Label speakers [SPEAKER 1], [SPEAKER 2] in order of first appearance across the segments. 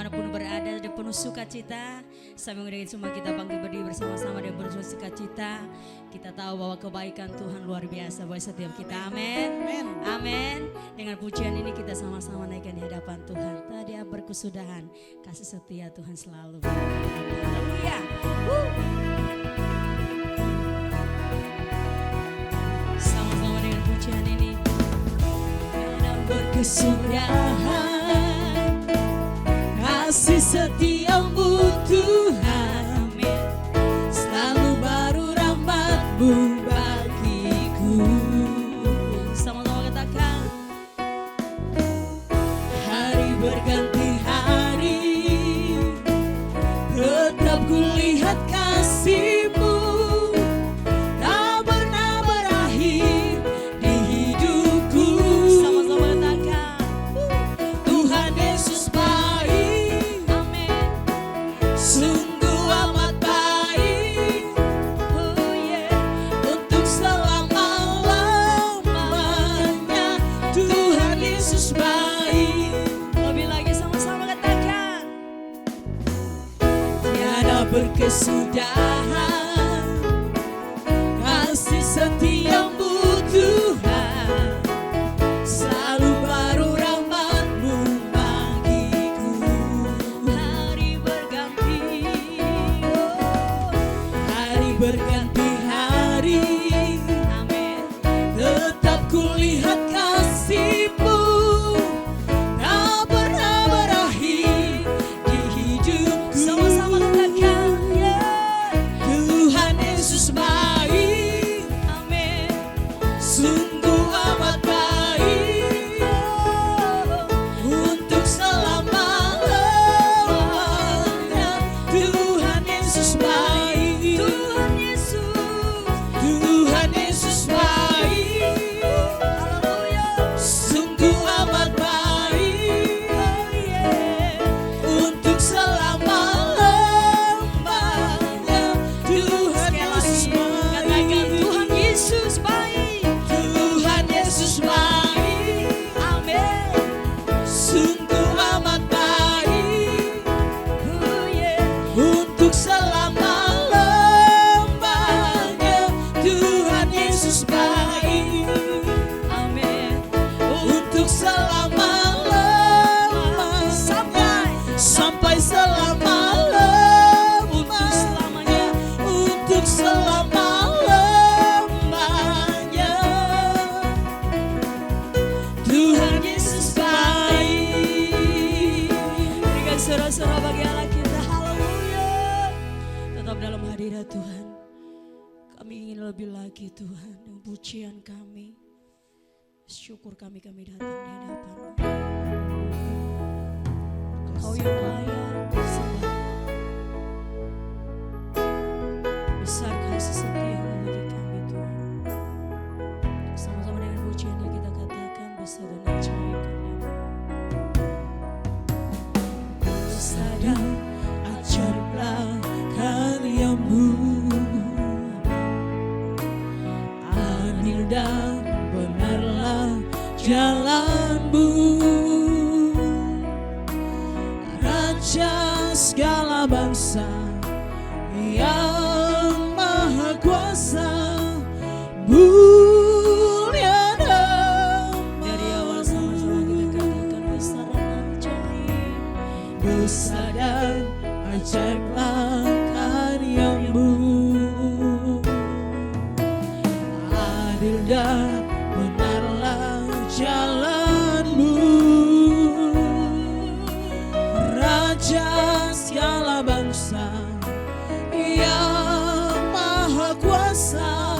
[SPEAKER 1] dimanapun berada dan penuh sukacita. Sambil mengadakan semua kita bangkit berdiri bersama-sama dan penuh sukacita. Kita tahu bahwa kebaikan Tuhan luar biasa buat setiap kita. Amin. Amin. Dengan pujian ini kita sama-sama naikkan di hadapan Tuhan. Tadi berkesudahan kasih setia Tuhan selalu. Haleluya. Sama-sama dengan pujian ini. Kadang berkesudahan kasih setiamu Tuhan, selalu baru rahmat-Mu bagiku. Sama-sama katakan, hari berganti hari, tetap kulihat kasih-Mu, tak pernah berakhir di hidupku. Sama-sama katakan, Tuhan Yesus baik, sungguh amat baik, oh yeah, untuk selama-lamanya. Tuhan Yesus baik. Lebih lagi sama-sama katakan, tiada berkesudahan kasih setiamu Tuhan, selalu baru rahmat-Mu bagiku. Hari berganti, hari berganti hari, amin, tetap kulihat kasih-Mu, tak pernah berakhir di hidupku. Sama-sama katakan, Tuhan Yesus baik, amin, sungguh amat baik, untuk selama-lamanya. Tuhan Yesus baik, Tuhan Yesus baik, haleluya, sungguh amat baik, oh yeah, untuk selama-lamanya. Tuhan Yesus baik, Tuhan Yesus baik, Tuhan Yesus baik, amin, sungguh amat baik, oh yeah, untuk selama-lamanya. Tuhan Yesus baik, amin, untuk selama-lamanya, sampai selama-lamanya, untuk selama-lamanya. Tuhan Yesus baik. Berikan sorak-sorak bagi Allah kita, haleluya. Tetap dalam hadirat Tuhan, kami ingin lebih lagi Tuhan. Dengan pujian kami, syukur kami datang di hadapan-Mu. Kau yang layak disembah, besar kasih setia-Mu bagi kami Tuhan. Sama-sama dengan pujian yang kita katakan, besar dan ajaib karya-Mu. Besar dan ajaiblah karya-Mu, adil dan benarlah jalan-Mu. Raja segala bangsa yang maha kuasa, mulia nama-Mu. Dari awal sama-sama kita katakan, besar dan ajaib, besar dan ajaiblah karya-Mu, adil dan benarlah jalan-Mu. Raja segala bangsa yang maha kuasa,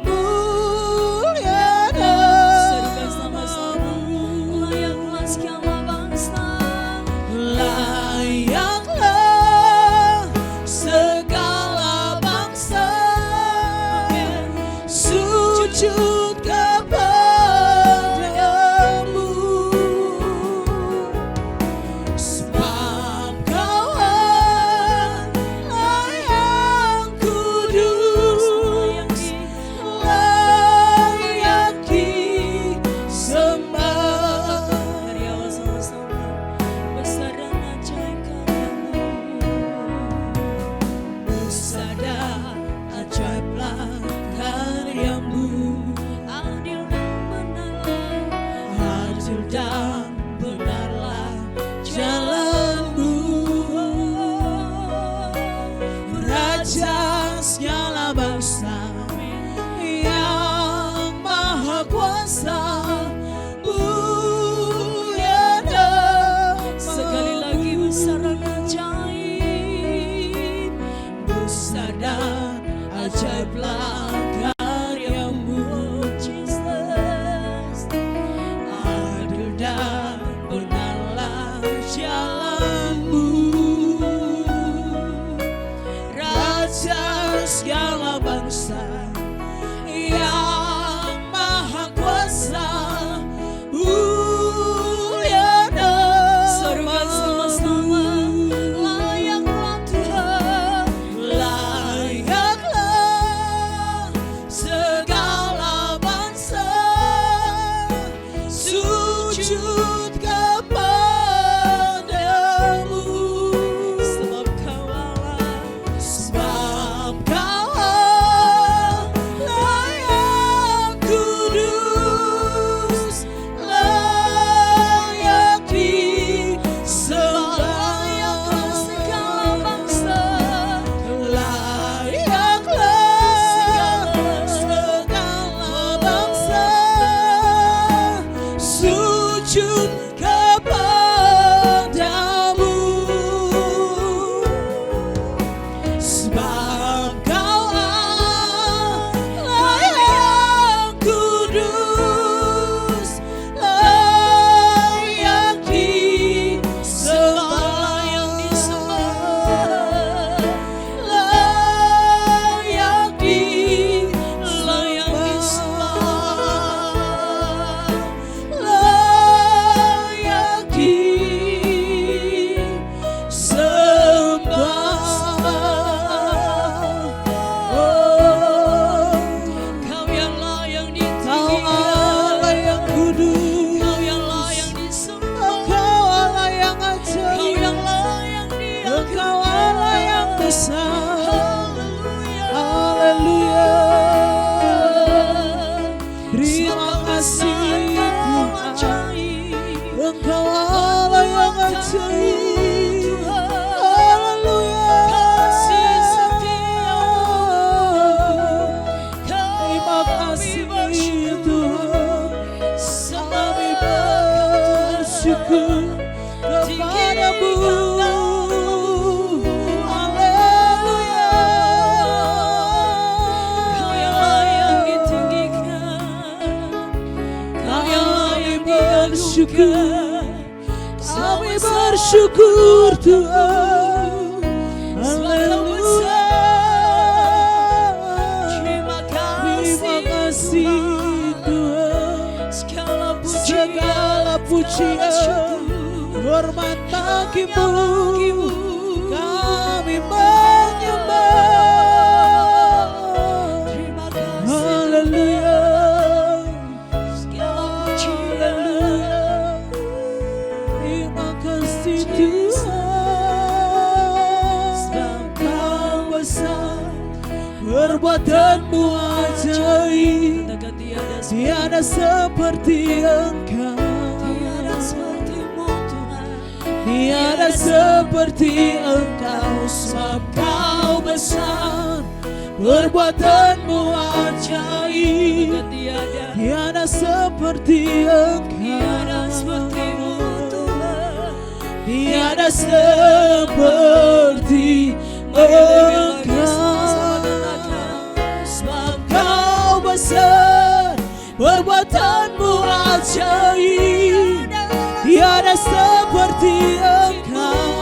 [SPEAKER 1] mulia nama-Mu. Layaklah segala bangsa, layaklah segala bangsa sujud kepada-Mu, sebab Kau
[SPEAKER 2] besar. Haleluya. Terima kasih Tuhan, Engkau Allah yang ajaib. Haleluya. Terima kasih Tuhan, kami bersyukur kepadamu. Haleluya.
[SPEAKER 1] Kau yang layak ditinggikan, Kau yang layak
[SPEAKER 2] bersyukur, kami bersyukur Tuhan. Haleluya.
[SPEAKER 1] Terima
[SPEAKER 2] Terima kasih Tuhan, segala pujian hormat bagimu, kami menyembah. Haleluya. Terima kasih Tuhan, sebab Kau besar, perbuatanmu ajaib. Tiada seperti Engkau, tiada seperti Engkau, sebab Kau besar, perbuatanmu ajaib. Tiada seperti Engkau, tiada seperti Engkau, sebab Kau besar, perbuatanmu ajaib. Tiada seperti Engkau,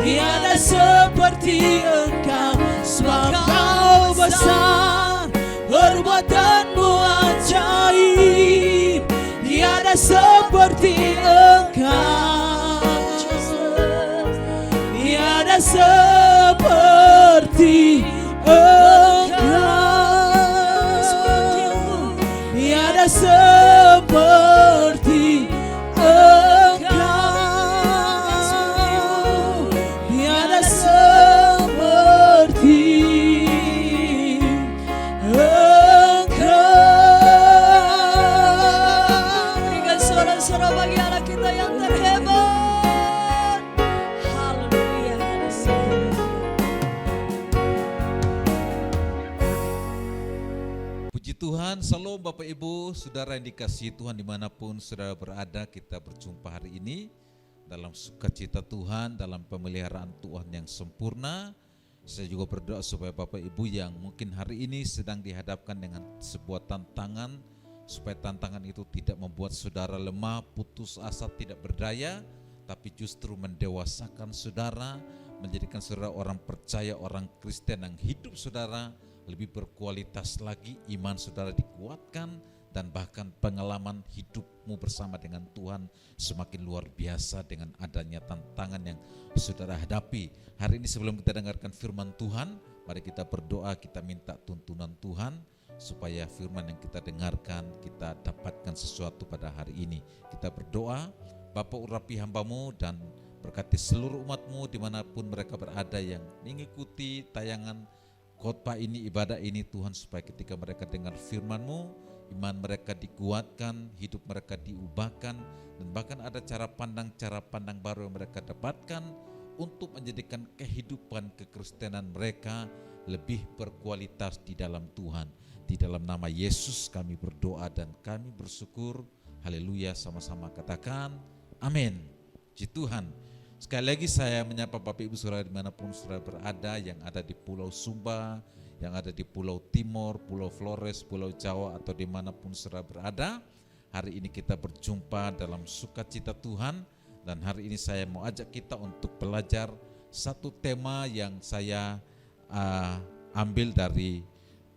[SPEAKER 2] tiada seperti Engkau, sebab Kau besar, perbuatanmu ajaib. Tiada seperti Engkau, tiada seperti Engkau, tiada seperti Engkau, tiada seperti Engkau.
[SPEAKER 1] Berikan sorak-sorak bagi Allah kita yang terhebat. Haleluya.
[SPEAKER 3] Puji Tuhan, salam Bapak Ibu, saudara yang dikasihi Tuhan dimanapun saudara berada. Kita berjumpa hari ini dalam sukacita Tuhan, dalam pemeliharaan Tuhan yang sempurna. Saya juga berdoa supaya Bapak Ibu yang mungkin hari ini sedang dihadapkan dengan sebuah tantangan, supaya tantangan itu tidak membuat saudara lemah, putus asa, tidak berdaya, tapi justru mendewasakan saudara, menjadikan saudara orang percaya, orang Kristen yang hidup saudara lebih berkualitas lagi, iman saudara dikuatkan, dan bahkan pengalaman hidupmu bersama dengan Tuhan semakin luar biasa dengan adanya tantangan yang saudara hadapi. Hari ini sebelum kita dengarkan firman Tuhan, mari kita berdoa, kita minta tuntunan Tuhan supaya firman yang kita dengarkan, kita dapatkan sesuatu pada hari ini. Kita berdoa, Bapa urapi hamba-Mu dan berkati seluruh umat-Mu dimanapun mereka berada yang mengikuti tayangan khotbah ini, ibadah ini Tuhan, supaya ketika mereka dengar firman-Mu, iman mereka dikuatkan, hidup mereka diubahkan, dan bahkan ada cara pandang baru yang mereka dapatkan untuk menjadikan kehidupan kekristenan mereka lebih berkualitas di dalam Tuhan. Di dalam nama Yesus kami berdoa dan kami bersyukur. Haleluya, sama-sama katakan amin. Puji Tuhan. Sekali lagi saya menyapa Bapak Ibu Saudara dimanapun saudara berada, yang ada di Pulau Sumba, yang ada di Pulau Timur, Pulau Flores, Pulau Jawa, atau dimanapun saudara berada. Hari ini kita berjumpa dalam sukacita Tuhan, dan hari ini saya mau ajak kita untuk belajar satu tema yang saya ambil dari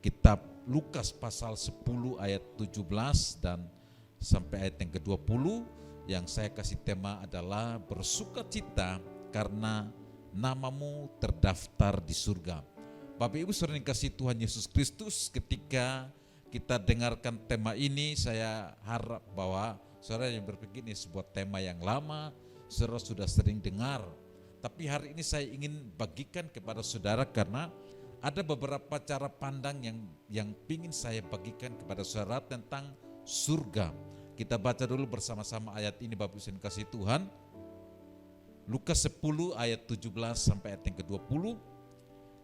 [SPEAKER 3] kitab Lukas pasal 10 ayat 17 dan sampai ayat yang ke-20. Yang saya kasih tema adalah bersukacita karena namamu terdaftar di surga. Bapak Ibu saudara yang kasih Tuhan Yesus Kristus, ketika kita dengarkan tema ini, saya harap bahwa saudara yang berpikir ini sebuah tema yang lama, saudara sudah sering dengar. Tapi hari ini saya ingin bagikan kepada saudara karena ada beberapa cara pandang yang ingin saya bagikan kepada saudara tentang surga. Kita baca dulu bersama-sama ayat ini Bapak Ibu yang kasih Tuhan. Lukas 10 ayat 17 sampai ayat yang ke-20.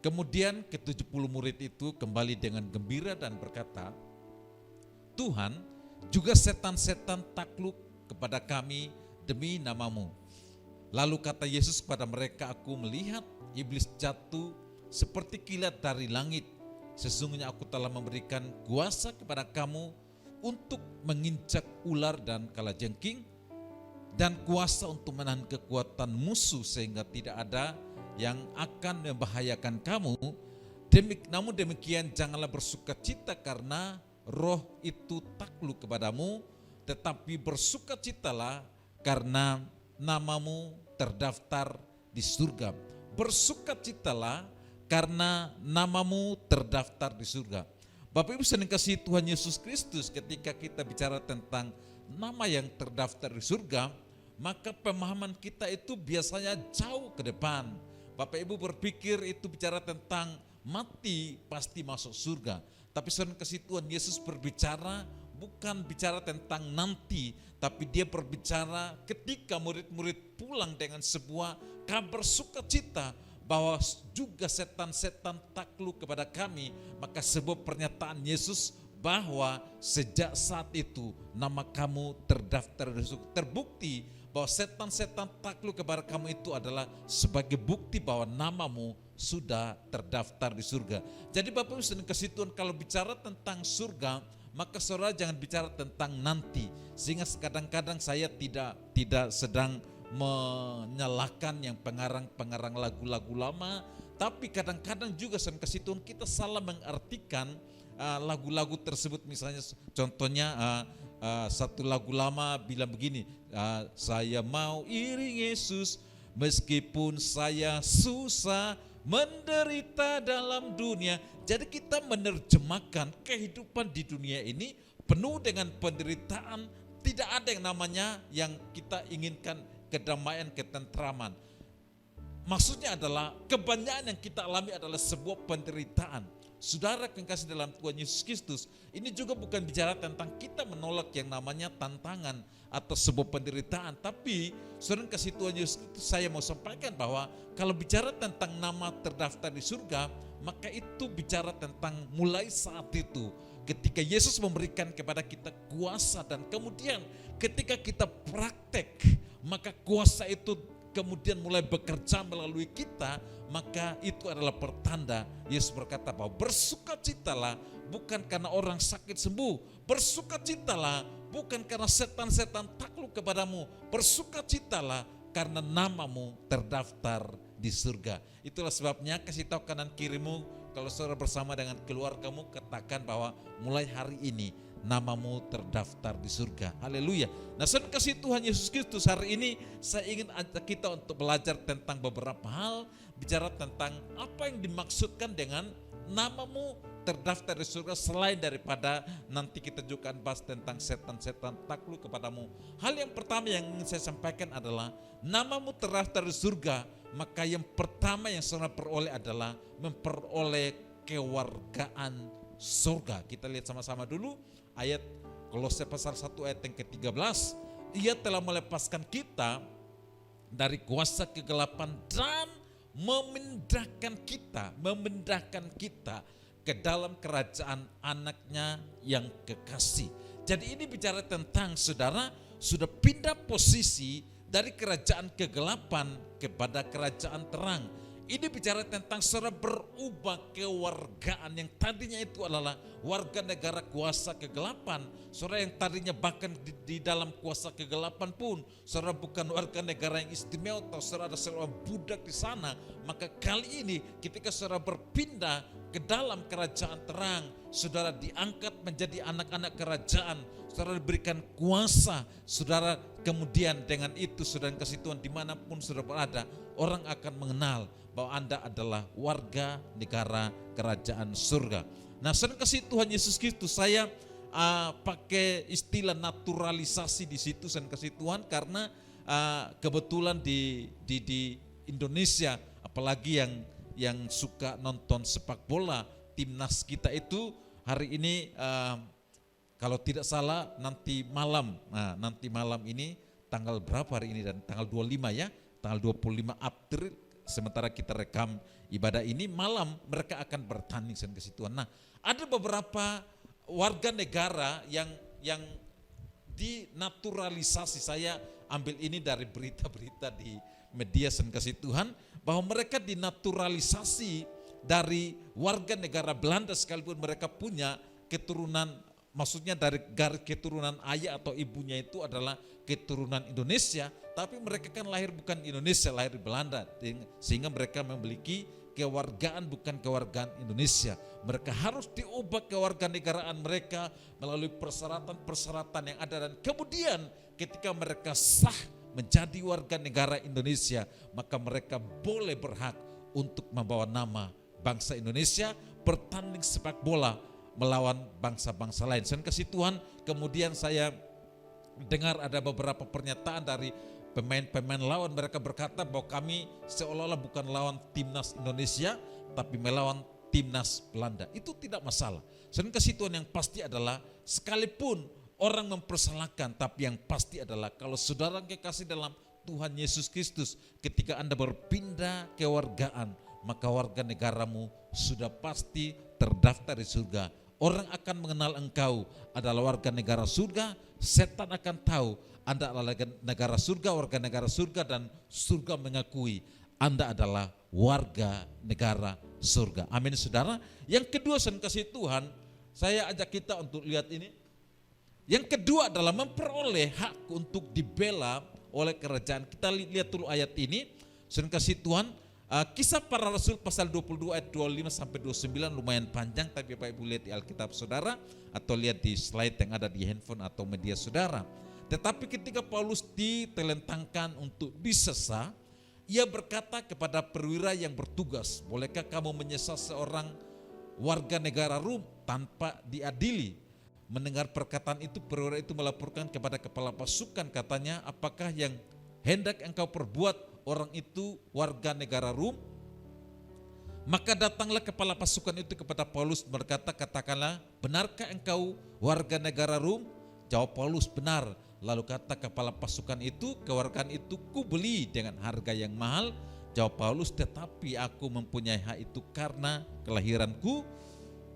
[SPEAKER 3] Kemudian ke-70 murid itu kembali dengan gembira dan berkata, Tuhan, juga setan-setan takluk kepada kami demi nama-Mu. Lalu kata Yesus kepada mereka, aku melihat iblis jatuh seperti kilat dari langit. Sesungguhnya aku telah memberikan kuasa kepada kamu untuk menginjak ular dan kalajengking, dan kuasa untuk menahan kekuatan musuh sehingga tidak ada yang akan membahayakan kamu. Namun demikian janganlah bersukacita karena roh itu takluk kepadamu, tetapi bersukacitalah karena namamu terdaftar di surga. Bersukacitalah karena namamu terdaftar di surga. Bapak Ibu yang kasih Tuhan Yesus Kristus, ketika kita bicara tentang nama yang terdaftar di surga, maka pemahaman kita itu biasanya jauh ke depan. Bapak Ibu berpikir itu bicara tentang mati pasti masuk surga. Tapi saudara kasih Tuhan, Yesus berbicara bukan bicara tentang nanti, tapi dia berbicara ketika murid-murid pulang dengan sebuah kabar sukacita bahwa juga setan-setan takluk kepada kami. Maka sebuah pernyataan Yesus bahwa sejak saat itu nama kamu terdaftar di surga. Terbukti bahwa setan-setan takluk kepada kamu itu adalah sebagai bukti bahwa namamu sudah terdaftar di surga. Jadi Bapak Ibu dan kasih Tuhan, kalau bicara tentang surga, maka saudara jangan bicara tentang nanti. Sehingga kadang-kadang saya tidak sedang menyalahkan yang pengarang lagu-lagu lama, tapi kadang-kadang juga saya kasih Tuhan kita salah mengartikan lagu-lagu tersebut. Misalnya contohnya satu lagu lama bilang begini, saya mau iring Yesus meskipun saya susah menderita dalam dunia. Jadi kita menerjemahkan kehidupan di dunia ini penuh dengan penderitaan. Tidak ada yang namanya yang kita inginkan kedamaian, ketentraman. Maksudnya adalah kebanyakan yang kita alami adalah sebuah penderitaan. Saudara yang kasih dalam Tuhan Yesus Kristus, ini juga bukan bicara tentang kita menolak yang namanya tantangan atau sebuah penderitaan. Tapi saudara kasih Tuhan Yesus Kristus, saya mau sampaikan bahwa kalau bicara tentang nama terdaftar di surga, maka itu bicara tentang mulai saat itu ketika Yesus memberikan kepada kita kuasa, dan kemudian ketika kita praktek, maka kuasa itu kemudian mulai bekerja melalui kita. Maka itu adalah pertanda. Yesus berkata bahwa bersukacitalah bukan karena orang sakit sembuh, bersukacitalah bukan karena setan-setan takluk kepadamu, bersukacitalah karena namamu terdaftar di surga. Itulah sebabnya kasih tahu kanan kirimu, kalau saudara bersama dengan keluargamu, katakan bahwa mulai hari ini namamu terdaftar di surga. Haleluya. Nah, saudara kasih Tuhan Yesus Kristus, hari ini saya ingin ajak kita untuk belajar tentang beberapa hal, bicara tentang apa yang dimaksudkan dengan namamu terdaftar di surga, selain daripada nanti kita juga akan bahas tentang setan-setan takluk kepadamu. Hal yang pertama yang ingin saya sampaikan adalah namamu terdaftar di surga, maka yang pertama yang saudara peroleh adalah memperoleh kewargaan surga. Kita lihat sama-sama dulu ayat Kolose pasal 1 ayat yang ke-13. Ia telah melepaskan kita dari kuasa kegelapan dan memindahkan kita ke dalam kerajaan anaknya yang kekasih. Jadi ini bicara tentang saudara sudah pindah posisi dari kerajaan kegelapan kepada kerajaan terang. Ini bicara tentang saudara berubah kewargaan yang tadinya itu adalah warga negara kuasa kegelapan. Saudara yang tadinya bahkan di dalam kuasa kegelapan pun saudara bukan warga negara yang istimewa atau saudara ada seorang budak di sana. Maka kali ini ketika saudara berpindah ke dalam kerajaan terang, saudara diangkat menjadi anak-anak kerajaan. Saudara diberikan kuasa, saudara kemudian dengan itu saudara kasih Tuhan dimanapun saudara berada, orang akan mengenal bahwa Anda adalah warga negara kerajaan surga. Nah, saudara kasih Tuhan Yesus Kristus, saya pakai istilah naturalisasi di situ, saudara kasih Tuhan, karena kebetulan di Indonesia, apalagi yang suka nonton sepak bola, timnas kita itu hari ini kalau tidak salah nanti malam ini tanggal berapa hari ini, dan tanggal 25 ya, tanggal 25 April, sementara kita rekam ibadah ini, malam mereka akan bertanding ke situ. Nah, ada beberapa warga negara yang dinaturalisasi. Saya ambil ini dari berita-berita di media kasih Tuhan, bahwa mereka dinaturalisasi dari warga negara Belanda sekalipun mereka punya keturunan, maksudnya dari garis keturunan ayah atau ibunya itu adalah keturunan Indonesia, tapi mereka kan lahir bukan Indonesia, lahir di Belanda, sehingga mereka memiliki kewargaan bukan kewargaan Indonesia. Mereka harus diubah kewarganegaraan mereka melalui persyaratan-persyaratan yang ada, dan kemudian ketika mereka sah menjadi warga negara Indonesia, maka mereka boleh berhak untuk membawa nama bangsa Indonesia bertanding sepak bola melawan bangsa-bangsa lain. Dan kasih Tuhan, kemudian saya dengar ada beberapa pernyataan dari pemain-pemain lawan, mereka berkata bahwa kami seolah-olah bukan lawan timnas Indonesia, tapi melawan timnas Belanda. Itu tidak masalah. Dan kasih Tuhan, yang pasti adalah sekalipun orang mempersalahkan, tapi yang pasti adalah kalau saudara kekasih dalam Tuhan Yesus Kristus, ketika Anda berpindah kewargaan, maka warga negaramu sudah pasti terdaftar di surga. Orang akan mengenal engkau adalah warga negara surga, setan akan tahu Anda adalah warga negara surga, dan surga mengakui Anda adalah warga negara surga. Amin saudara. Yang kedua, saya kasih Tuhan, saya ajak kita untuk lihat ini. Yang kedua adalah memperoleh hak untuk dibela oleh kerajaan. Kita lihat dulu ayat ini, saya kasih Tuhan. Kisah Para Rasul pasal 22 ayat 25 sampai 29 lumayan panjang, tapi Bapak Ibu lihat di Alkitab saudara atau lihat di slide yang ada di handphone atau media saudara. Tetapi ketika Paulus ditelentangkan untuk disesah, ia berkata kepada perwira yang bertugas, bolehkah kamu menyesah seorang warga negara Rom tanpa diadili? Mendengar perkataan itu, perwira itu melaporkan kepada kepala pasukan, katanya, apakah yang hendak engkau perbuat orang itu warga negara Rom? Maka datanglah kepala pasukan itu kepada Paulus berkata, katakanlah, benarkah engkau warga negara Rom? Jawab Paulus, benar. Lalu kata kepala pasukan itu, kewargaan itu kubeli dengan harga yang mahal. Jawab Paulus, tetapi aku mempunyai hak itu karena kelahiranku.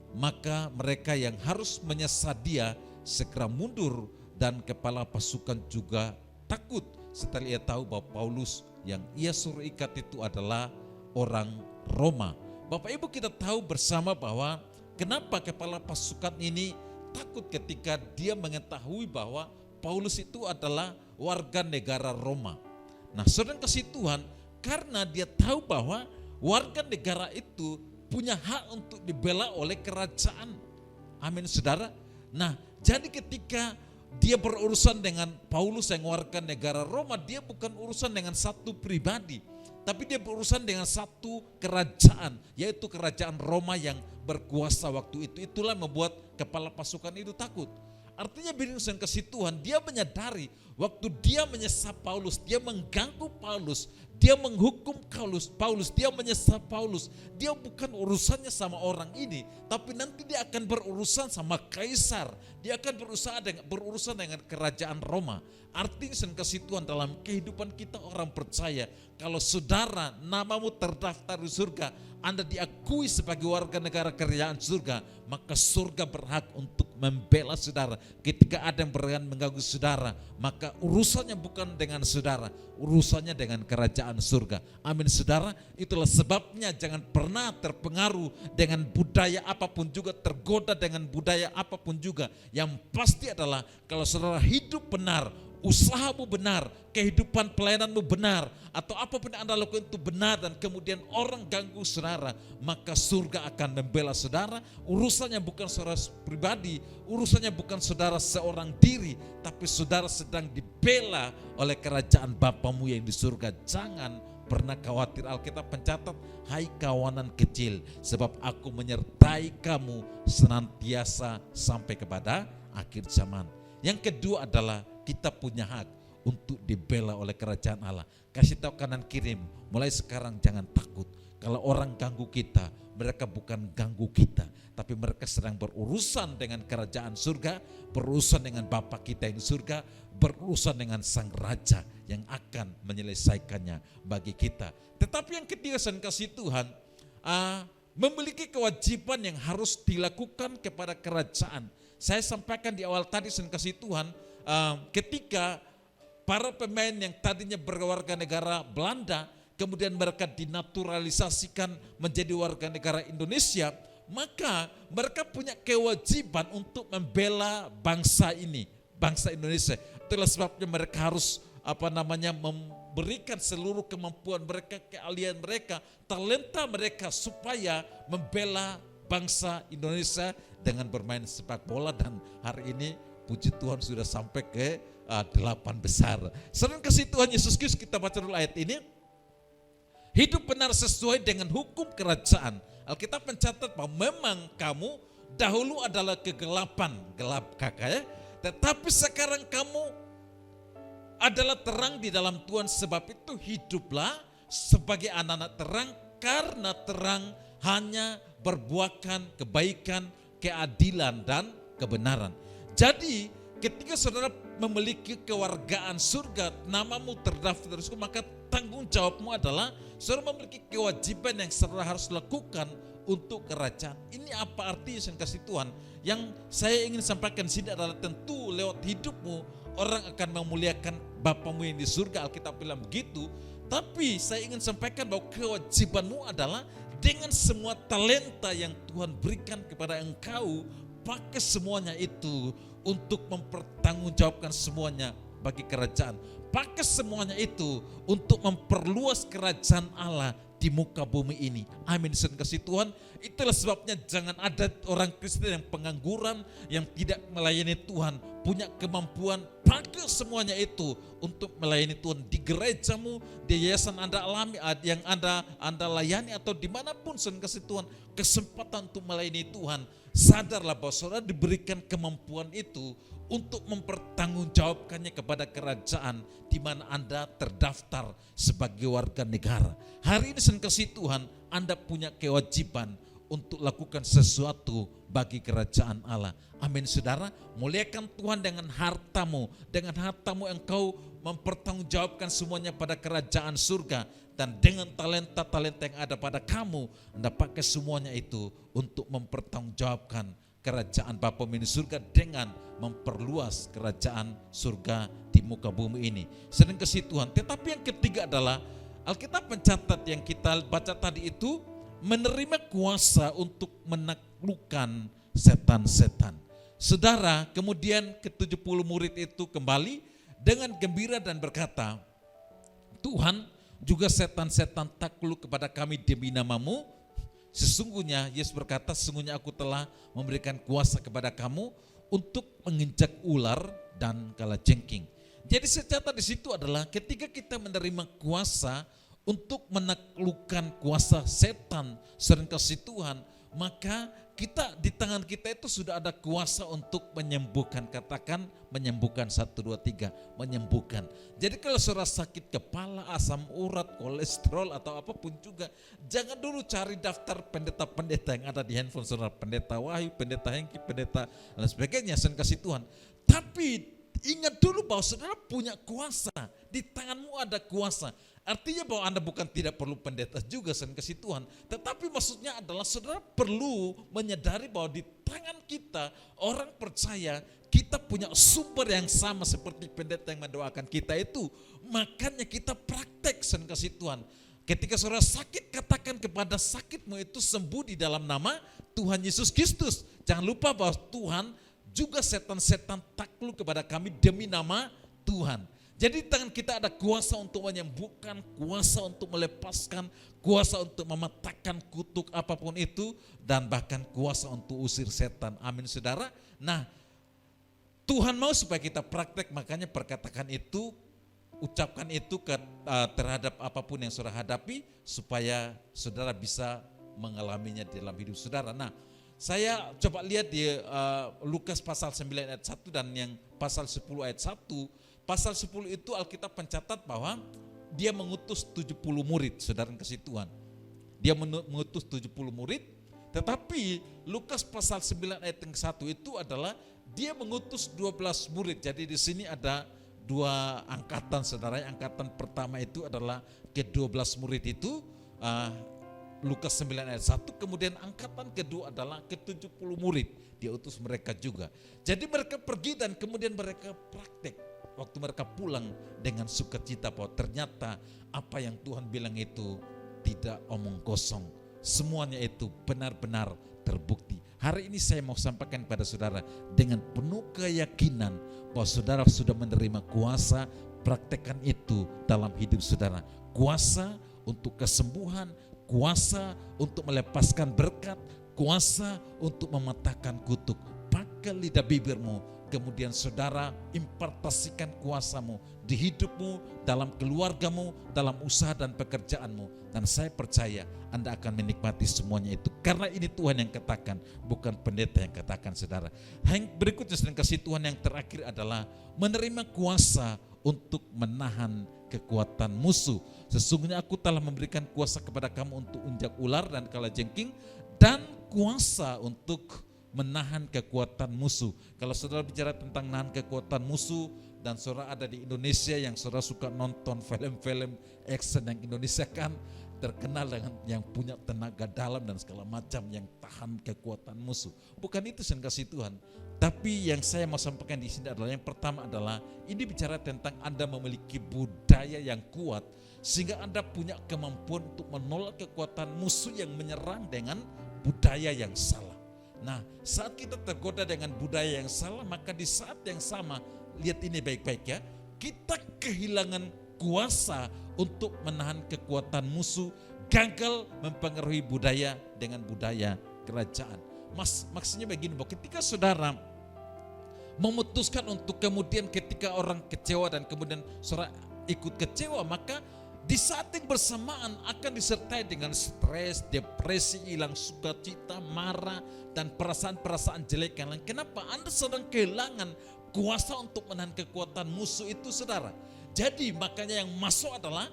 [SPEAKER 3] Maka mereka yang harus menyesat dia segera mundur, dan kepala pasukan juga takut setelah ia tahu bahwa Paulus yang ia suruh ikat itu adalah orang Roma. Bapak Ibu, kita tahu bersama bahwa kenapa kepala pasukan ini takut ketika dia mengetahui bahwa Paulus itu adalah warga negara Roma. Nah, saudara kasih Tuhan, karena dia tahu bahwa warga negara itu punya hak untuk dibela oleh kerajaan. Amin saudara. Nah, jadi ketika dia berurusan dengan Paulus yang warga negara Roma, dia bukan urusan dengan satu pribadi, tapi dia berurusan dengan satu kerajaan, yaitu kerajaan Roma yang berkuasa waktu itu. Itulah membuat kepala pasukan itu takut. Artinya berinusan kasih Tuhan, dia menyadari waktu dia menyesat Paulus, dia mengganggu Paulus, dia menghukum Paulus, dia menyesat Paulus. Dia bukan urusannya sama orang ini, tapi nanti dia akan berurusan sama kaisar. Dia akan berurusan dengan kerajaan Roma. Artinya kasih Tuhan, dalam kehidupan kita orang percaya, kalau saudara namamu terdaftar di surga, Anda diakui sebagai warga negara kerajaan surga, maka surga berhak untuk membela saudara. Ketika ada yang berani mengganggu saudara, maka urusannya bukan dengan saudara, urusannya dengan kerajaan surga. Amin saudara. Itulah sebabnya jangan pernah terpengaruh dengan budaya apapun juga, tergoda dengan budaya apapun juga. Yang pasti adalah kalau saudara hidup benar, usahamu benar, kehidupan pelayananmu benar, atau apapun yang Anda lakukan itu benar, dan kemudian orang ganggu saudara, maka surga akan membela saudara. Urusannya bukan saudara pribadi, urusannya bukan saudara seorang diri, tapi saudara sedang dibela oleh kerajaan Bapamu yang di surga. Jangan pernah khawatir. Alkitab mencatat, hai kawanan kecil, sebab aku menyertai kamu senantiasa sampai kepada akhir zaman. Yang kedua adalah kita punya hak untuk dibela oleh kerajaan Allah. Kasih tahu kanan kirimu, mulai sekarang jangan takut. Kalau orang ganggu kita, mereka bukan ganggu kita, tapi mereka sedang berurusan dengan kerajaan surga, berurusan dengan Bapa kita yang di surga, berurusan dengan Sang Raja yang akan menyelesaikannya bagi kita. Tetapi yang ketiga, saya kasih Tuhan, memiliki kewajiban yang harus dilakukan kepada kerajaan. Saya sampaikan di awal tadi, saya kasih Tuhan, ketika para pemain yang tadinya berwarga negara Belanda, kemudian mereka dinaturalisasikan menjadi warga negara Indonesia, maka mereka punya kewajiban untuk membela bangsa ini, bangsa Indonesia. Itulah sebabnya mereka harus memberikan seluruh kemampuan mereka, keahlian mereka, talenta mereka supaya membela bangsa Indonesia dengan bermain sepak bola. Dan hari ini puji Tuhan sudah sampai ke 8 besar. Sering kasih Tuhan Yesus Kristus, kita baca dulu ayat ini. Hidup benar sesuai dengan hukum kerajaan. Alkitab mencatat bahwa memang kamu dahulu adalah kegelapan, gelap kakak ya. Tetapi sekarang kamu adalah terang di dalam Tuhan, sebab itu hiduplah sebagai anak-anak terang, karena terang hanya berbuahkan kebaikan, keadilan dan kebenaran. Jadi ketika saudara memiliki kewargaan surga, namamu terdaftar, maka tanggung jawabmu adalah saudara memiliki kewajiban yang saudara harus lakukan untuk kerajaan. Ini apa artinya saya kasih Tuhan? Yang saya ingin sampaikan di sini adalah tentu lewat hidupmu orang akan memuliakan Bapamu yang di surga, Alkitab bilang begitu. Tapi saya ingin sampaikan bahwa kewajibanmu adalah dengan semua talenta yang Tuhan berikan kepada engkau, pakai semuanya itu untuk mempertanggungjawabkan semuanya bagi kerajaan. Pakai semuanya itu untuk memperluas kerajaan Allah di muka bumi ini. Amin. Kasih Tuhan. Itulah sebabnya jangan ada orang Kristen yang pengangguran, yang tidak melayani Tuhan, punya kemampuan, pakai semuanya itu untuk melayani Tuhan di gerejamu, di yayasan Anda alami, yang Anda layani, atau dimanapun kasih Tuhan kesempatan untuk melayani Tuhan. Sadarlah bahwa saudara diberikan kemampuan itu untuk mempertanggungjawabkannya kepada kerajaan di mana Anda terdaftar sebagai warga negara. Hari ini saya kasih Tuhan, Anda punya kewajiban untuk lakukan sesuatu bagi kerajaan Allah. Amin saudara. Muliakan Tuhan dengan hartamu. Dengan hartamu engkau mempertanggungjawabkan semuanya pada kerajaan surga. Dan dengan talenta-talenta yang ada pada kamu, Anda pakai semuanya itu untuk mempertanggungjawabkan kerajaan Bapa di surga dengan memperluas kerajaan surga di muka bumi ini. Sering kasih Tuhan. Tetapi yang ketiga adalah Alkitab mencatat yang kita baca tadi itu, menerima kuasa untuk menaklukkan setan-setan. Saudara, kemudian ke-70 murid itu kembali dengan gembira dan berkata, Tuhan, juga setan-setan takluk kepada kami demi namamu. Sesungguhnya, Yesus berkata, sesungguhnya aku telah memberikan kuasa kepada kamu untuk menginjak ular dan kalajengking. Jadi secatat di situ adalah ketika kita menerima kuasa untuk menaklukkan kuasa setan, sering kasih Tuhan, maka kita di tangan kita itu sudah ada kuasa untuk menyembuhkan. Katakan menyembuhkan, 1, 2, 3, menyembuhkan. Jadi kalau saudara sakit kepala, asam urat, kolesterol atau apapun juga, jangan dulu cari daftar pendeta-pendeta yang ada di handphone saudara, pendeta Wahyu, pendeta Hengki, pendeta dan sebagainya, saya kasih Tuhan. Tapi ingat dulu bahwa saudara punya kuasa, di tanganmu ada kuasa. Artinya bahwa Anda bukan tidak perlu pendeta juga, saya kasih Tuhan. Tetapi maksudnya adalah saudara perlu menyadari bahwa di tangan kita, orang percaya, kita punya sumber yang sama seperti pendeta yang mendoakan kita itu. Makanya kita praktek, saya kasih Tuhan. Ketika saudara sakit, katakan kepada sakitmu itu sembuh di dalam nama Tuhan Yesus Kristus. Jangan lupa bahwa Tuhan juga setan-setan takluk kepada kami demi nama Tuhan. Jadi di tangan kita ada kuasa untuk menyembuhkan, kuasa untuk melepaskan, kuasa untuk mematahkan kutuk apapun itu, dan bahkan kuasa untuk usir setan. Amin saudara. Nah, Tuhan mau supaya kita praktek, makanya perkatakan itu, ucapkan itu terhadap apapun yang saudara hadapi, supaya saudara bisa mengalaminya di dalam hidup saudara. Nah, saya coba lihat di Lukas pasal 9 ayat 1 dan yang pasal 10 ayat 1, pasal 10 itu Alkitab mencatat bahwa dia mengutus 70 murid, saudara kasih Tuhan. Dia mengutus 70 murid, tetapi Lukas pasal 9 ayat yang 1 itu adalah dia mengutus 12 murid. Jadi di sini ada dua angkatan, saudara. Angkatan pertama itu adalah ke-12 murid itu, Lukas 9 ayat 1, kemudian angkatan kedua adalah ke-70 murid. Dia utus mereka juga. Jadi mereka pergi dan kemudian mereka praktek. Waktu mereka pulang dengan sukacita bahwa ternyata apa yang Tuhan bilang itu tidak omong kosong. Semuanya itu benar-benar terbukti. Hari ini saya mau sampaikan kepada saudara dengan penuh keyakinan bahwa saudara sudah menerima kuasa, praktekkan itu dalam hidup saudara. Kuasa untuk kesembuhan, kuasa untuk melepaskan berkat, kuasa untuk mematahkan kutuk. Pakai lidah bibirmu, kemudian saudara impartasikan kuasamu di hidupmu, dalam keluargamu, dalam usaha dan pekerjaanmu. Dan saya percaya Anda akan menikmati semuanya itu. Karena ini Tuhan yang katakan, bukan pendeta yang katakan, saudara. Yang berikutnya sedang kasih Tuhan yang terakhir adalah menerima kuasa untuk menahan kekuatan musuh. Sesungguhnya aku telah memberikan kuasa kepada kamu untuk unjak ular dan kalajengking, dan kuasa untuk menahan kekuatan musuh. Kalau saudara bicara tentang menahan kekuatan musuh, dan saudara ada di Indonesia yang saudara suka nonton film-film action yang Indonesia kan terkenal dengan yang punya tenaga dalam dan segala macam yang tahan kekuatan musuh. Bukan itu yang kasih Tuhan. Tapi yang saya mau sampaikan di sini adalah yang pertama adalah ini bicara tentang Anda memiliki budaya yang kuat sehingga Anda punya kemampuan untuk menolak kekuatan musuh yang menyerang dengan budaya yang salah. Nah, saat kita tergoda dengan budaya yang salah, maka di saat yang sama, lihat ini baik-baik ya, kita kehilangan kuasa untuk menahan kekuatan musuh, gagal mempengaruhi budaya dengan budaya kerajaan. Maksudnya begini, bahwa ketika saudara memutuskan untuk kemudian ketika orang kecewa dan kemudian saudara ikut kecewa, maka di saat yang bersamaan akan disertai dengan stres, depresi, hilang sukacita, marah, dan perasaan-perasaan jelek yang lain. Kenapa? Anda sedang kehilangan kuasa untuk menahan kekuatan musuh itu, saudara. Jadi makanya yang masuk adalah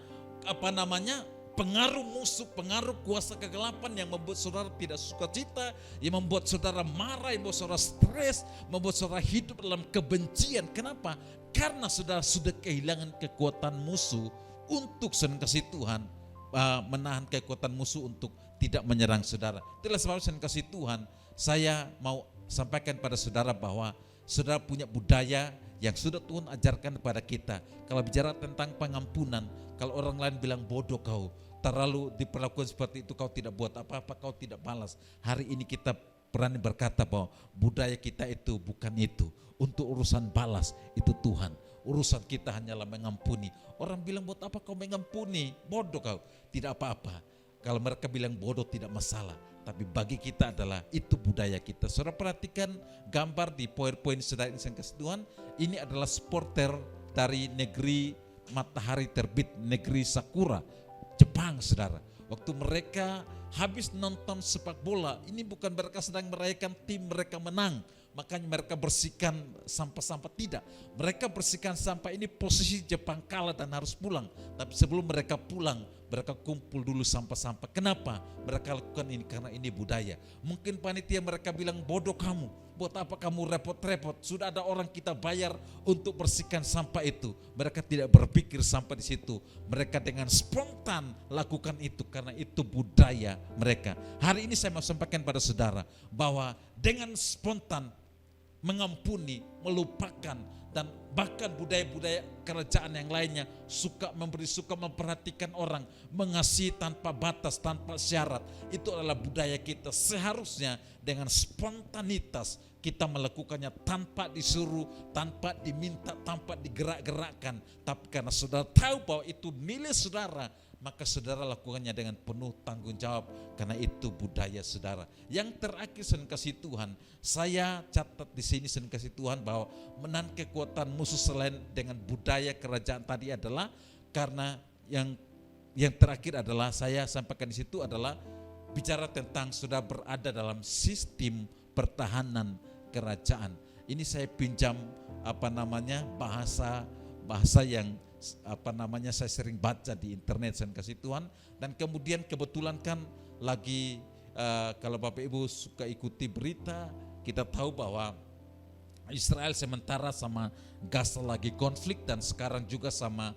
[SPEAKER 3] pengaruh musuh, pengaruh kuasa kegelapan yang membuat saudara tidak sukacita, yang membuat saudara marah, yang membuat saudara stres, membuat saudara hidup dalam kebencian. Kenapa? Karena saudara sudah kehilangan kekuatan musuh untuk senang kasih Tuhan, menahan kekuatan musuh untuk tidak menyerang saudara. Itulah sebab senang kasih Tuhan, saya mau sampaikan pada saudara bahwa saudara punya budaya yang sudah Tuhan ajarkan kepada kita. Kalau bicara tentang pengampunan, kalau orang lain bilang bodoh kau, terlalu diperlakukan seperti itu, kau tidak buat apa-apa, kau tidak balas. Hari ini kita berani berkata bahwa budaya kita itu bukan itu. Untuk urusan balas itu Tuhan. Urusan kita hanyalah mengampuni. Orang bilang buat apa kau mengampuni? Bodoh kau. Tidak apa-apa. Kalau mereka bilang bodoh tidak masalah. Tapi bagi kita adalah itu budaya kita. Saudara perhatikan gambar di PowerPoint saudara ini yang kasih Tuhan. Ini adalah supporter dari negeri matahari terbit, negeri Sakura, Jepang, saudara. Waktu mereka habis nonton sepak bola, ini bukan mereka sedang merayakan tim mereka menang, makanya mereka bersihkan sampah-sampah, tidak. Mereka bersihkan sampah ini posisi Jepang kalah dan harus pulang. Tapi sebelum mereka pulang, mereka kumpul dulu sampah-sampah. Kenapa? Mereka lakukan ini karena ini budaya. Mungkin panitia mereka bilang bodoh kamu, buat apa kamu repot-repot? Sudah ada orang kita bayar untuk bersihkan sampah itu. Mereka tidak berpikir sampai di situ. Mereka dengan spontan lakukan itu karena itu budaya mereka. Hari ini saya mau sampaikan pada saudara bahwa dengan spontan mengampuni, melupakan, dan bahkan budaya-budaya kerajaan yang lainnya suka memberi, suka memperhatikan orang, mengasihi tanpa batas, tanpa syarat. Itu adalah budaya kita. Seharusnya dengan spontanitas kita melakukannya tanpa disuruh, tanpa diminta, tanpa digerak-gerakkan. Tapi karena saudara tahu bahwa itu milik saudara, maka saudara lakukannya dengan penuh tanggung jawab karena itu budaya saudara. Yang terakhir sen kasih Tuhan, saya catat di sini sen kasih Tuhan bahwa menahan kekuatan musuh selain dengan budaya kerajaan tadi adalah karena yang terakhir adalah saya sampaikan di situ adalah bicara tentang sudah berada dalam sistem pertahanan kerajaan. Ini saya pinjam bahasa bahasa yang saya sering baca di internet, saya kasih Tuhan. Dan kemudian kebetulan kan lagi kalau Bapak Ibu suka ikuti berita, kita tahu bahwa Israel sementara sama Gaza lagi konflik, dan sekarang juga sama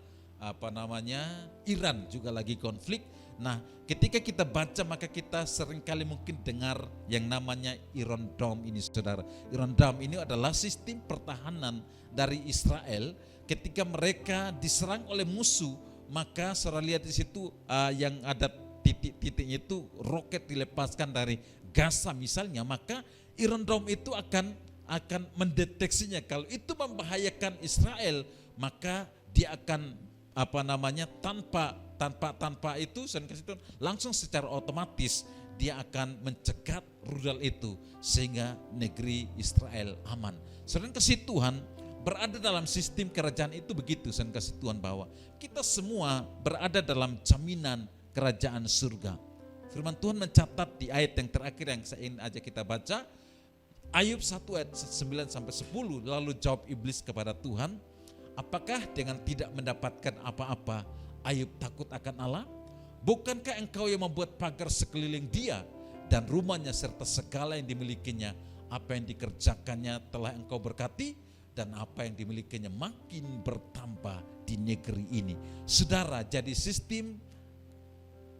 [SPEAKER 3] Iran juga lagi konflik. Nah, ketika kita baca maka kita seringkali mungkin dengar yang namanya Iron Dome ini, saudara. Iron Dome ini adalah sistem pertahanan dari Israel ketika mereka diserang oleh musuh. Maka saudara lihat di situ yang ada titik-titiknya itu roket dilepaskan dari Gaza misalnya, maka Iron Dome itu akan mendeteksinya. Kalau itu membahayakan Israel, maka dia akan tanpa itu langsung secara otomatis dia akan mencegat rudal itu sehingga negeri Israel aman. Saudara kasih Tuhan, berada dalam sistem kerajaan itu begitu. Saudara kasih Tuhan, bahwa kita semua berada dalam jaminan kerajaan surga. Firman Tuhan mencatat di ayat yang terakhir yang saya ingin ajak kita baca, Ayub 1 ayat 9 sampai 10. Lalu jawab iblis kepada Tuhan, apakah dengan tidak mendapatkan apa-apa Ayub takut akan Allah? Bukankah engkau yang membuat pagar sekeliling dia dan rumahnya serta segala yang dimilikinya? Apa yang dikerjakannya telah engkau berkati, dan apa yang dimilikinya makin bertambah di negeri ini. Saudara, jadi sistem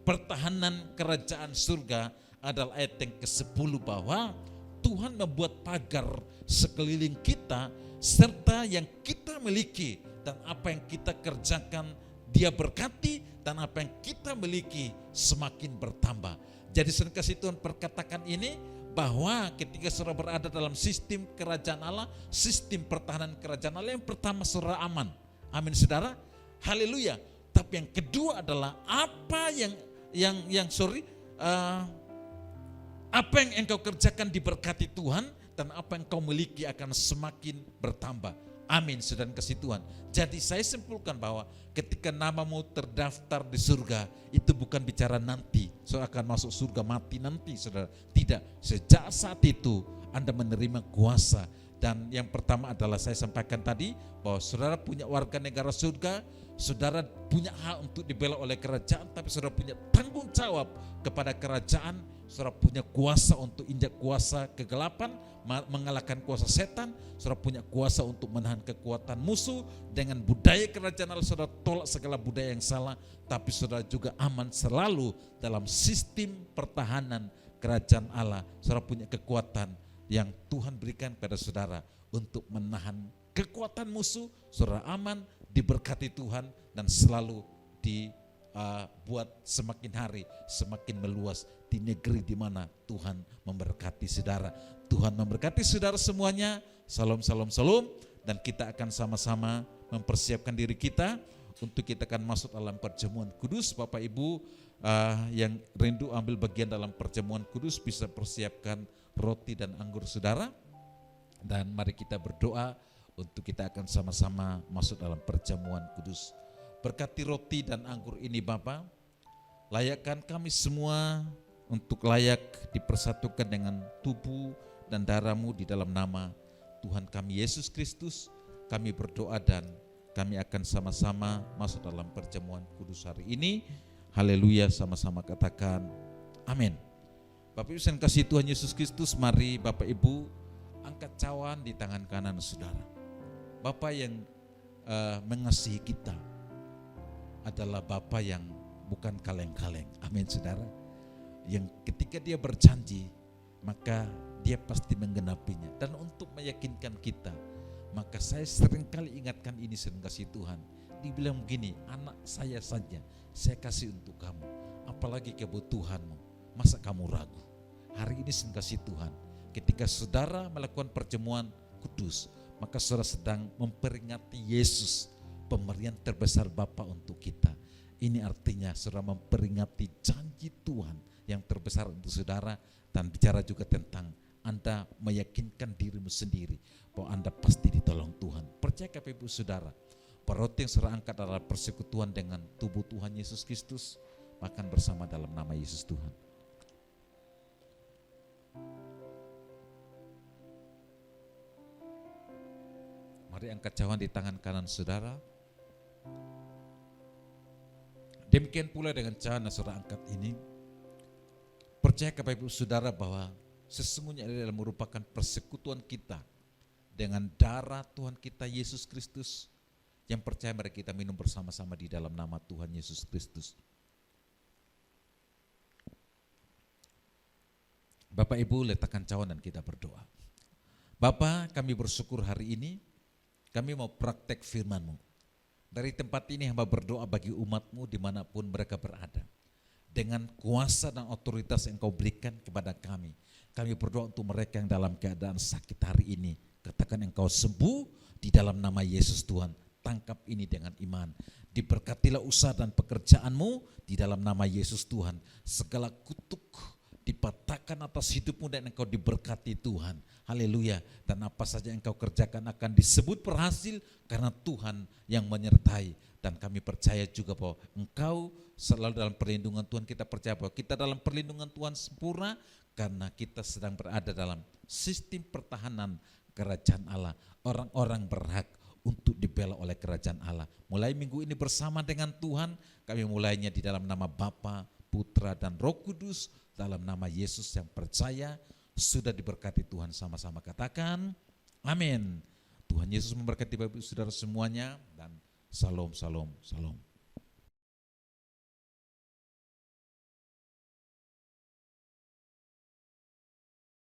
[SPEAKER 3] pertahanan kerajaan surga adalah ayat yang ke-10, bahwa Tuhan membuat pagar sekeliling kita serta yang kita miliki, dan apa yang kita kerjakan dia berkati, dan apa yang kita miliki semakin bertambah. Jadi saudara kasih Tuhan, perkatakan ini bahwa ketika saudara berada dalam sistem kerajaan Allah, sistem pertahanan kerajaan Allah, yang pertama saudara aman. Amin saudara. Haleluya. Tapi yang kedua adalah apa yang apa yang engkau kerjakan diberkati Tuhan, dan apa yang kau miliki akan semakin bertambah. Amin, saudara kasih Tuhan. Jadi saya simpulkan bahwa ketika namamu terdaftar di surga, itu bukan bicara nanti saudara akan masuk surga mati nanti, saudara. Tidak, sejak saat itu Anda menerima kuasa. Dan yang pertama adalah saya sampaikan tadi, bahwa saudara punya warga negara surga, saudara punya hak untuk dibela oleh kerajaan, tapi saudara punya tanggung jawab kepada kerajaan. Saudara punya kuasa untuk injak kuasa kegelapan, mengalahkan kuasa setan. Saudara punya kuasa untuk menahan kekuatan musuh. Dengan budaya kerajaan Allah, saudara tolak segala budaya yang salah, tapi saudara juga aman selalu dalam sistem pertahanan kerajaan Allah. Saudara punya kekuatan yang Tuhan berikan kepada saudara untuk menahan kekuatan musuh. Saudara aman, diberkati Tuhan, dan selalu dibuat semakin hari semakin meluas di negeri di mana Tuhan memberkati saudara. Tuhan memberkati saudara semuanya. Salam, salam, salam. Dan kita akan sama-sama mempersiapkan diri kita untuk kita akan masuk dalam perjamuan kudus. Bapak Ibu yang rindu ambil bagian dalam perjamuan kudus bisa persiapkan roti dan anggur saudara. Dan mari kita berdoa untuk kita akan sama-sama masuk dalam perjamuan kudus. Berkati roti dan anggur ini Bapa, layakkan kami semua untuk layak dipersatukan dengan tubuh dan darah-Mu di dalam nama Tuhan kami Yesus Kristus. Kami berdoa dan kami akan sama-sama masuk dalam perjamuan kudus hari ini. Haleluya, sama-sama katakan amin. Bapak Ibu yang kasih Tuhan Yesus Kristus, mari Bapak Ibu angkat cawan di tangan kanan saudara. Bapak yang mengasihi kita adalah Bapak yang bukan kaleng-kaleng. Amin saudara. Yang ketika dia berjanji, maka dia pasti menggenapinya. Dan untuk meyakinkan kita, maka saya seringkali ingatkan ini, sering kasih Tuhan. Dibilang begini, anak saya saja saya kasih untuk kamu, apalagi kebutuhanmu, masa kamu ragu? Hari ini sering kasih Tuhan, ketika saudara melakukan perjamuan kudus, maka saudara sedang memperingati Yesus, pemberian terbesar Bapa untuk kita. Ini artinya saudara memperingati janji Tuhan yang terbesar untuk saudara, dan bicara juga tentang Anda meyakinkan dirimu sendiri bahwa Anda pasti ditolong Tuhan. Percaya Bapak Ibu saudara, roti yang saudara angkat adalah persekutuan dengan tubuh Tuhan Yesus Kristus. Makan bersama dalam nama Yesus Tuhan. Mari angkat cawan di tangan kanan saudara. Demikian pula dengan Cana saudara angkat ini. Percaya kepada Ibu Saudara bahwa sesungguhnya ini adalah merupakan persekutuan kita dengan darah Tuhan kita Yesus Kristus. Yang percaya mari kita minum bersama-sama di dalam nama Tuhan Yesus Kristus. Bapak Ibu letakkan cawan dan kita berdoa. Bapa, kami bersyukur hari ini, kami mau praktek firman-Mu. Dari tempat ini hamba berdoa bagi umat-Mu dimanapun mereka berada. Dengan kuasa dan otoritas yang Kau berikan kepada kami. Kami berdoa untuk mereka yang dalam keadaan sakit hari ini. Katakan Engkau sembuh di dalam nama Yesus Tuhan. Tangkap ini dengan iman. Diberkatilah usaha dan pekerjaan-Mu di dalam nama Yesus Tuhan. Segala kutuk dipatahkan atas hidupmu dan engkau diberkati Tuhan. Haleluya. Dan apa saja yang engkau kerjakan akan disebut berhasil karena Tuhan yang menyertai. Dan kami percaya juga bahwa engkau selalu dalam perlindungan Tuhan. Kita percaya bahwa kita dalam perlindungan Tuhan sempurna karena kita sedang berada dalam sistem pertahanan kerajaan Allah. Orang-orang berhak untuk dibela oleh kerajaan Allah. Mulai minggu ini bersama dengan Tuhan, kami mulainya di dalam nama Bapa, Putra dan Roh Kudus, dalam nama Yesus yang percaya sudah diberkati Tuhan. Sama-sama katakan amin. Tuhan Yesus memberkati Bapak Ibu Saudara semuanya dan salam, salam, salam.